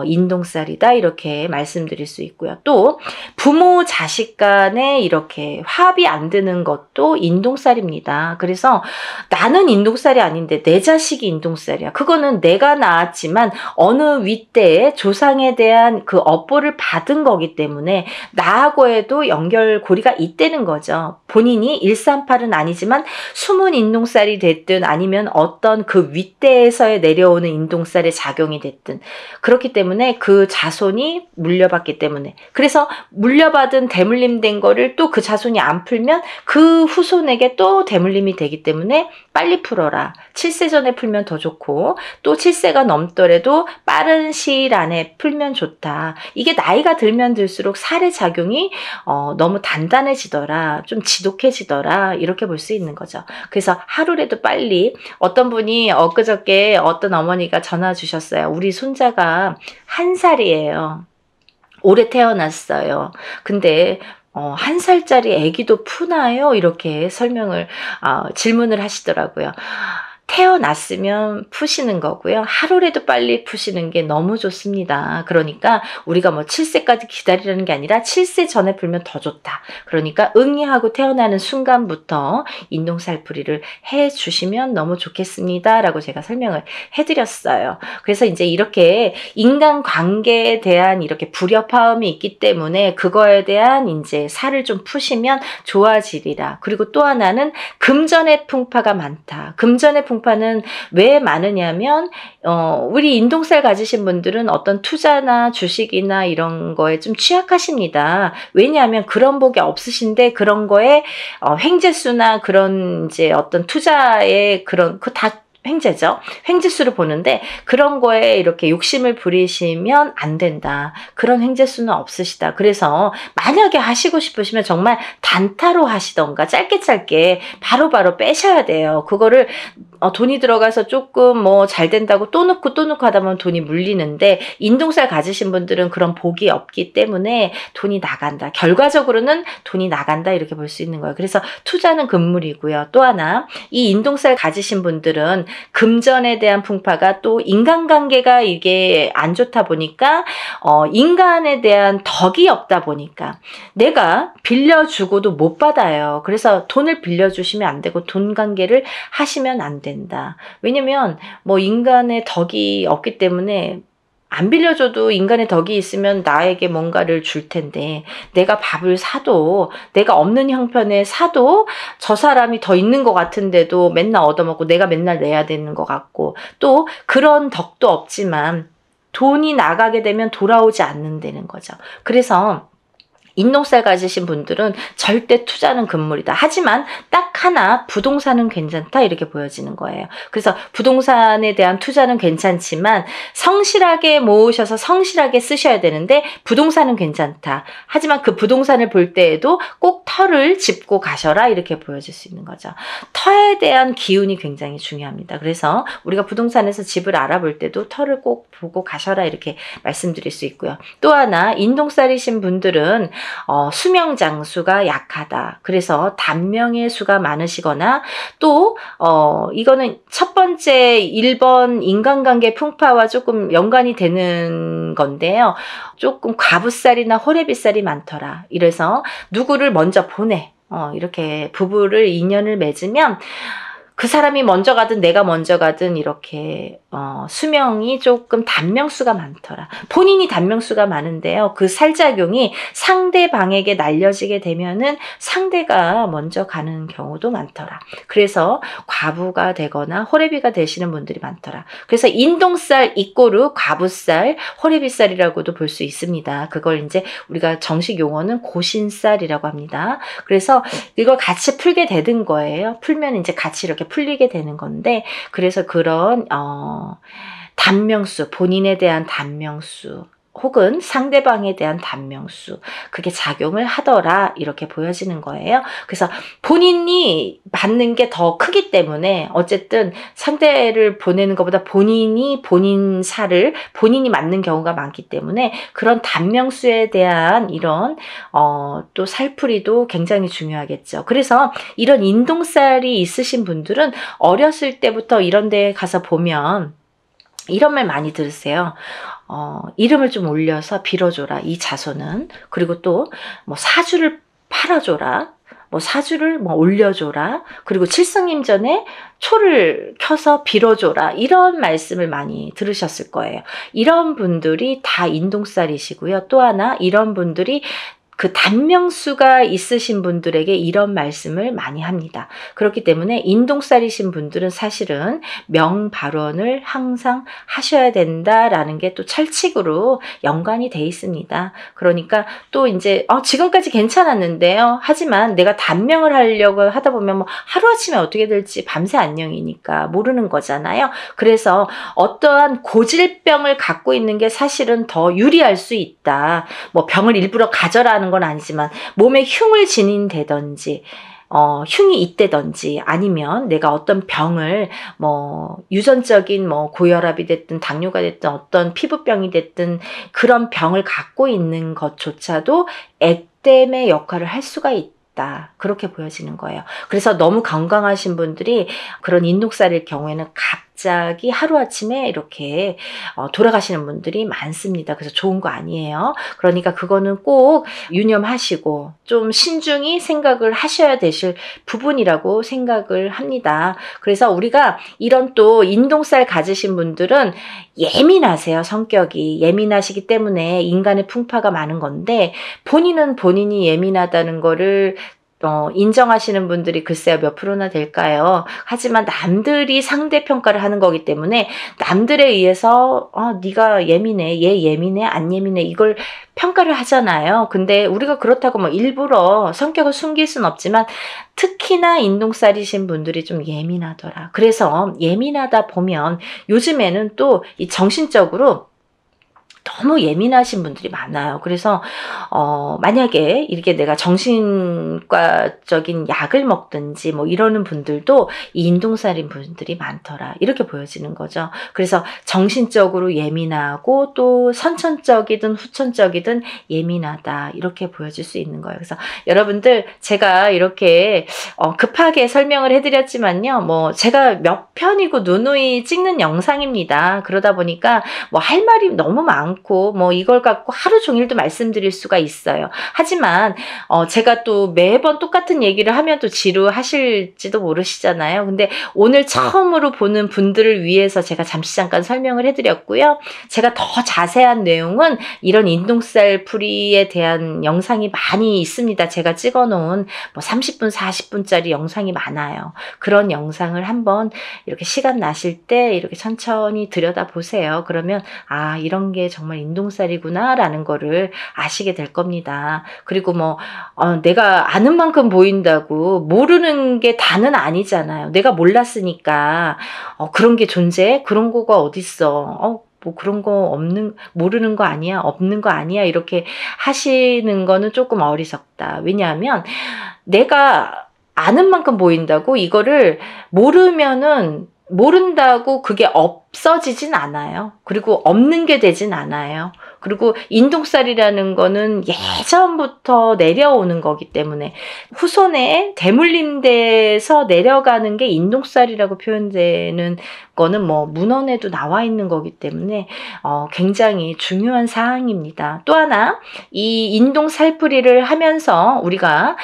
인동살이다. 이렇게 말씀드릴 수 있고요. 또 부모 자식 간에 이렇게 합이 안 드는 것도 인동살입니다. 그래서 나는 인동살이 아닌데 내 자식이 인동살이야. 그거는 내가 낳았지만 어느 윗대에 조상에 대한 그 업보를 받은 거기 때문에 나하고에도 연결고리가 있다는 거죠. 본인이 138은 아니지만 숨은 인동살이 됐든 아니면 어떤 그 윗대에서의 내려오는 인동살의 작용이 됐든, 그렇기 때문에 그 자손이 물려받기 때문에, 그래서 물려받은 대물림된 거를 또 그 자손이 안 풀면 그 후손에게 또 대물림이 되기 때문에 빨리 풀어라. 7세 전에 풀면 더 좋고 또 7세가 넘더라도 빠른 시일 안에 풀면 좋다. 이게 나이가 들면 들수록 살의 작용이 너무 단단해지더라. 좀 지독해지더라. 이렇게 볼 수 있는 거죠. 그래서 하루라도 빨리 어떤 분이 엊그저께 어떤 어머니가 전화 주셨어요. 우리 손자가 1살이에요. 올해 태어났어요. 근데 1살짜리 아기도 푸나요? 이렇게 질문을 하시더라고요. 태어났으면 푸시는 거고요. 하루라도 빨리 푸시는 게 너무 좋습니다. 그러니까 우리가 뭐 7세까지 기다리라는 게 아니라 7세 전에 풀면 더 좋다. 그러니까 응애하고 태어나는 순간부터 인동살풀이를 해주시면 너무 좋겠습니다. 라고 제가 설명을 해드렸어요. 그래서 이제 이렇게 인간관계에 대한 이렇게 불협화음이 있기 때문에 그거에 대한 이제 살을 좀 푸시면 좋아지리라. 그리고 또 하나는 금전의 풍파가 많다. 금전의 풍파는 왜 많으냐면 우리 인동살 가지신 분들은 어떤 투자나 주식이나 이런 거에 좀 취약하십니다. 왜냐하면 그런 복이 없으신데 그런 거에 횡재수나 그런 이제 어떤 투자의 그런 그 다 횡재죠. 횡재수를 보는데 그런 거에 이렇게 욕심을 부리시면 안 된다. 그런 횡재수는 없으시다. 그래서 만약에 하시고 싶으시면 정말 단타로 하시던가 짧게 바로바로 빼셔야 돼요. 그거를 돈이 들어가서 조금 뭐 잘 된다고 또 넣고 하다 보면 돈이 물리는데 인동살 가지신 분들은 그런 복이 없기 때문에 돈이 나간다. 결과적으로는 돈이 나간다. 이렇게 볼 수 있는 거예요. 그래서 투자는 금물이고요. 또 하나 이 인동살 가지신 분들은 금전에 대한 풍파가 또 인간관계가 이게 안 좋다 보니까 인간에 대한 덕이 없다 보니까 내가 빌려주고도 못 받아요. 그래서 돈을 빌려주시면 안 되고 돈 관계를 하시면 안 된다. 왜냐면 뭐 인간의 덕이 없기 때문에 안 빌려줘도 인간의 덕이 있으면 나에게 뭔가를 줄 텐데 내가 밥을 사도 내가 없는 형편에 사도 저 사람이 더 있는 것 같은데도 맨날 얻어먹고 내가 맨날 내야 되는 것 같고 또 그런 덕도 없지만 돈이 나가게 되면 돌아오지 않는다는 거죠. 그래서 인동살 가지신 분들은 절대 투자는 금물이다. 하지만 딱 하나 부동산은 괜찮다 이렇게 보여지는 거예요. 그래서 부동산에 대한 투자는 괜찮지만 성실하게 모으셔서 성실하게 쓰셔야 되는데 부동산은 괜찮다. 하지만 그 부동산을 볼 때에도 꼭 터를 짚고 가셔라 이렇게 보여질 수 있는 거죠. 터에 대한 기운이 굉장히 중요합니다. 그래서 우리가 부동산에서 집을 알아볼 때도 터를 꼭 보고 가셔라 이렇게 말씀드릴 수 있고요. 또 하나 인동살이신 분들은 수명 장수가 약하다. 그래서 단명의 수가 많으시거나 또 이거는 첫 번째 1번 인간관계 풍파와 조금 연관이 되는 건데요. 조금 과부살이나 호래비살이 많더라. 이래서 누구를 먼저 보내. 이렇게 부부를 인연을 맺으면 그 사람이 먼저 가든 내가 먼저 가든 이렇게 수명이 조금 단명수가 많더라. 본인이 단명수가 많은데요. 그 살작용이 상대방에게 날려지게 되면은 상대가 먼저 가는 경우도 많더라. 그래서 과부가 되거나 호래비가 되시는 분들이 많더라. 그래서 인동살 이꼬르 과부살, 호래비살이라고도 볼 수 있습니다. 그걸 이제 우리가 정식 용어는 고신살이라고 합니다. 그래서 이걸 같이 풀게 되는 거예요. 풀면 이제 같이 이렇게 풀리게 되는 건데 그래서 그런 단명수, 본인에 대한 단명수 혹은 상대방에 대한 단명수 그게 작용을 하더라 이렇게 보여지는 거예요. 그래서 본인이 받는 게 더 크기 때문에 어쨌든 상대를 보내는 것보다 본인 살을 본인이 맞는 경우가 많기 때문에 그런 단명수에 대한 이런 또 살풀이도 굉장히 중요하겠죠. 그래서 이런 인동살이 있으신 분들은 어렸을 때부터 이런 데 가서 보면 이런 말 많이 들으세요. 이름을 좀 올려서 빌어줘라. 이 자손은. 그리고 또 뭐 사주를 팔아줘라. 뭐 사주를 뭐 올려줘라. 그리고 칠성임 전에 초를 켜서 빌어줘라. 이런 말씀을 많이 들으셨을 거예요. 이런 분들이 다 인동살이시고요. 또 하나 이런 분들이 그 단명수가 있으신 분들에게 이런 말씀을 많이 합니다. 그렇기 때문에 인동살이신 분들은 사실은 명발원을 항상 하셔야 된다라는 게 또 철칙으로 연관이 돼 있습니다. 그러니까 또 이제 지금까지 괜찮았는데요. 하지만 내가 단명을 하려고 하다 보면 뭐 하루아침에 어떻게 될지 밤새 안녕이니까 모르는 거잖아요. 그래서 어떠한 고질병을 갖고 있는 게 사실은 더 유리할 수 있다. 뭐 병을 일부러 가져라는 건 아니지만 몸에 흉을 지닌다든지 흉이 있다든지 아니면 내가 어떤 병을 뭐 유전적인 뭐 고혈압이 됐든 당뇨가 됐든 어떤 피부병이 됐든 그런 병을 갖고 있는 것조차도 액땜의 역할을 할 수가 있다. 그렇게 보여지는 거예요. 그래서 너무 건강하신 분들이 그런 인동살일 경우에는 갑자기 하루아침에 이렇게 돌아가시는 분들이 많습니다. 그래서 좋은 거 아니에요. 그러니까 그거는 꼭 유념하시고 좀 신중히 생각을 하셔야 되실 부분이라고 생각을 합니다. 그래서 우리가 이런 또 인동살 가지신 분들은 예민하세요. 성격이 예민하시기 때문에 인간의 풍파가 많은 건데 본인은 본인이 예민하다는 거를 인정하시는 분들이 글쎄요 몇 프로나 될까요? 하지만 남들이 상대평가를 하는 거기 때문에 남들에 의해서 네가 예민해, 얘 예민해, 안 예민해 이걸 평가를 하잖아요. 근데 우리가 그렇다고 뭐 일부러 성격을 숨길 순 없지만 특히나 인동살이신 분들이 좀 예민하더라. 그래서 예민하다 보면 요즘에는 또 이 정신적으로 너무 예민하신 분들이 많아요. 그래서 만약에 이렇게 내가 정신과적인 약을 먹든지 뭐 이러는 분들도 이 인동살인 분들이 많더라. 이렇게 보여지는 거죠. 그래서 정신적으로 예민하고 또 선천적이든 후천적이든 예민하다. 이렇게 보여질 수 있는 거예요. 그래서 여러분들 제가 이렇게 급하게 설명을 해드렸지만요. 뭐 제가 몇 편이고 누누이 찍는 영상입니다. 그러다 보니까 뭐 할 말이 너무 많고 뭐 이걸 갖고 하루 종일도 말씀드릴 수가 있어요. 하지만 제가 또 매번 똑같은 얘기를 하면 또 지루하실지도 모르시잖아요. 근데 오늘 처음으로 보는 분들을 위해서 제가 잠시 잠깐 설명을 해드렸고요. 제가 더 자세한 내용은 이런 인동살 풀이에 대한 영상이 많이 있습니다. 제가 찍어놓은 뭐 30분, 40분짜리 영상이 많아요. 그런 영상을 한번 이렇게 시간 나실 때 이렇게 천천히 들여다보세요. 그러면 이런 게 정말 인동살이구나 라는 거를 아시게 될 겁니다. 그리고 뭐 내가 아는 만큼 보인다고 모르는 게 다는 아니잖아요. 내가 몰랐으니까 그런 게 존재해? 그런 거가 어딨어? 뭐 그런 거 모르는 거 아니야? 없는 거 아니야? 이렇게 하시는 거는 조금 어리석다. 왜냐하면 내가 아는 만큼 보인다고 이거를 모른다고 그게 없어지진 않아요. 그리고 없는 게 되진 않아요. 그리고 인동살이라는 거는 예전부터 내려오는 거기 때문에 후손에 대물림돼서 내려가는 게 인동살이라고 표현되는 거는 뭐 문헌에도 나와 있는 거기 때문에 굉장히 중요한 사항입니다. 또 하나 이 인동살풀이를 하면서 우리가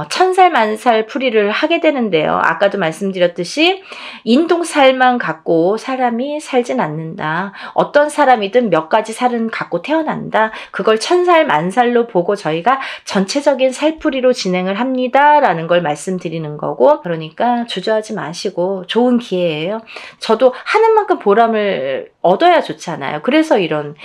천살 만살 풀이를 하게 되는데요. 아까도 말씀드렸듯이 인동살만 갖고 사람이 살진 않는다. 어떤 사람이든 몇 가지 살은 갖고 태어난다. 그걸 천살 만살로 보고 저희가 전체적인 살풀이로 진행을 합니다. 라는 걸 말씀드리는 거고 그러니까 주저하지 마시고 좋은 기회예요. 저도 하는 만큼 보람을 얻어야 좋잖아요. 그래서 이런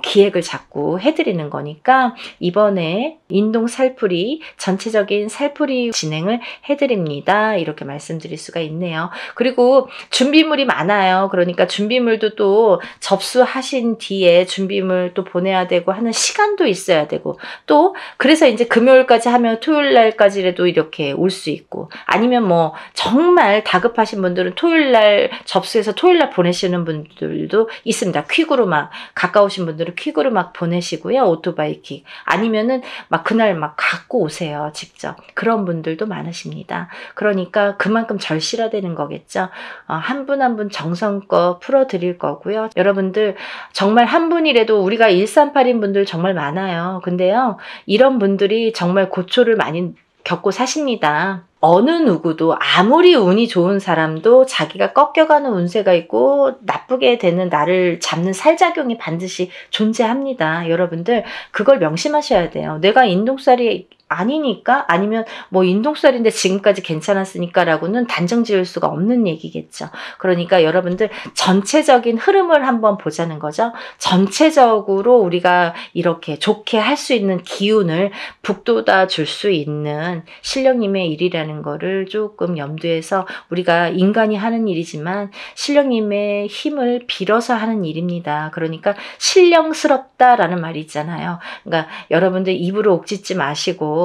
기획을 자꾸 해드리는 거니까 이번에 인동 살풀이 전체적인 살풀이 진행을 해드립니다. 이렇게 말씀드릴 수가 있네요. 그리고 준비물이 많아요. 그러니까 준비물도 또 접수하신 뒤에 준비물 또 보내야 되고 하는 시간도 있어야 되고 또 그래서 이제 금요일까지 하면 토요일날까지라도 이렇게 올 수 있고 아니면 뭐 정말 다급하신 분들은 토요일날 접수해서 토요일날 보내시는 분들도 있습니다. 퀵으로 막 가까우신 분들은 퀵으로 막 보내시고요. 오토바이 퀵 아니면은 막 그날 막 갖고 오세요. 직접 그런 분들도 많으십니다. 그러니까 그만큼 절실화되는 거겠죠. 한 분 한 분 정성껏 풀어드릴 거고요. 여러분들 정말 한 분이라도 우리가 138인 분들 정말 많아요. 근데요 이런 분들이 정말 고초를 많이 겪고 사십니다. 어느 누구도 아무리 운이 좋은 사람도 자기가 꺾여가는 운세가 있고 나쁘게 되는 나를 잡는 살작용이 반드시 존재합니다. 여러분들 그걸 명심하셔야 돼요. 내가 인동살이 아니니까 아니면 뭐 인동살인데 지금까지 괜찮았으니까 라고는 단정 지을 수가 없는 얘기겠죠. 그러니까 여러분들 전체적인 흐름을 한번 보자는 거죠. 전체적으로 우리가 이렇게 좋게 할 수 있는 기운을 북돋아 줄 수 있는 신령님의 일이라는 거를 조금 염두에서 우리가 인간이 하는 일이지만 신령님의 힘을 빌어서 하는 일입니다. 그러니까 신령스럽다라는 말이 있잖아요. 그러니까 여러분들 입으로 옥짓지 마시고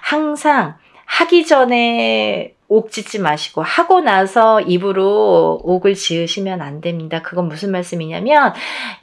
항상 하기 전에 옥 짓지 마시고 하고 나서 입으로 옥을 지으시면 안 됩니다. 그건 무슨 말씀이냐면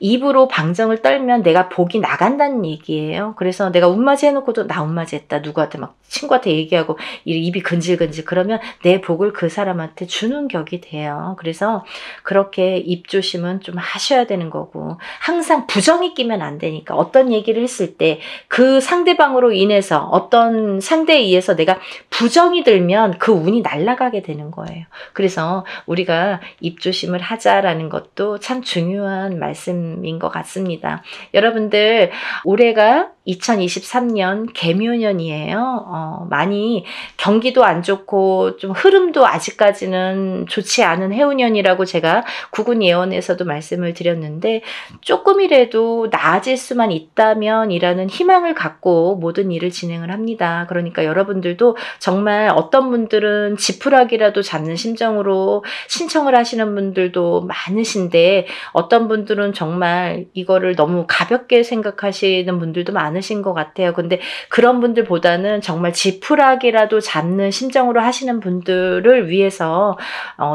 입으로 방정을 떨면 내가 복이 나간다는 얘기예요. 그래서 내가 운맞이 해놓고도 나 운맞이 했다. 누구한테 막 친구한테 얘기하고 입이 근질근질 그러면 내 복을 그 사람한테 주는 격이 돼요. 그래서 그렇게 입 조심은 좀 하셔야 되는 거고 항상 부정이 끼면 안 되니까 어떤 얘기를 했을 때 그 상대방으로 인해서 어떤 상대에 의해서 내가 부정이 들면 그 운이 날아가게 되는 거예요. 그래서 우리가 입조심을 하자라는 것도 참 중요한 말씀인 것 같습니다. 여러분들 올해가 2023년 개묘년이에요. 많이 경기도 안 좋고 좀 흐름도 아직까지는 좋지 않은 해운년이라고 제가 구군 예언에서도 말씀을 드렸는데 조금이라도 나아질 수만 있다면 이라는 희망을 갖고 모든 일을 진행을 합니다. 그러니까 여러분들도 정말 어떤 분들은 지푸라기라도 잡는 심정으로 신청을 하시는 분들도 많으신데 어떤 분들은 정말 이거를 너무 가볍게 생각하시는 분들도 많으신 것 같아요. 근데 그런 분들보다는 정말 지푸라기라도 잡는 심정으로 하시는 분들을 위해서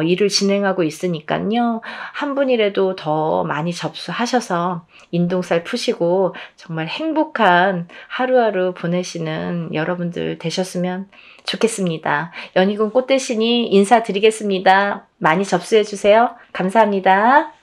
일을 진행하고 있으니까요. 한 분이라도 더 많이 접수하셔서 인동살 푸시고 정말 행복한 하루하루 보내시는 여러분들 되셨으면 좋겠습니다. 연희군 꽃대신이 인사드리겠습니다. 많이 접수해 주세요. 감사합니다.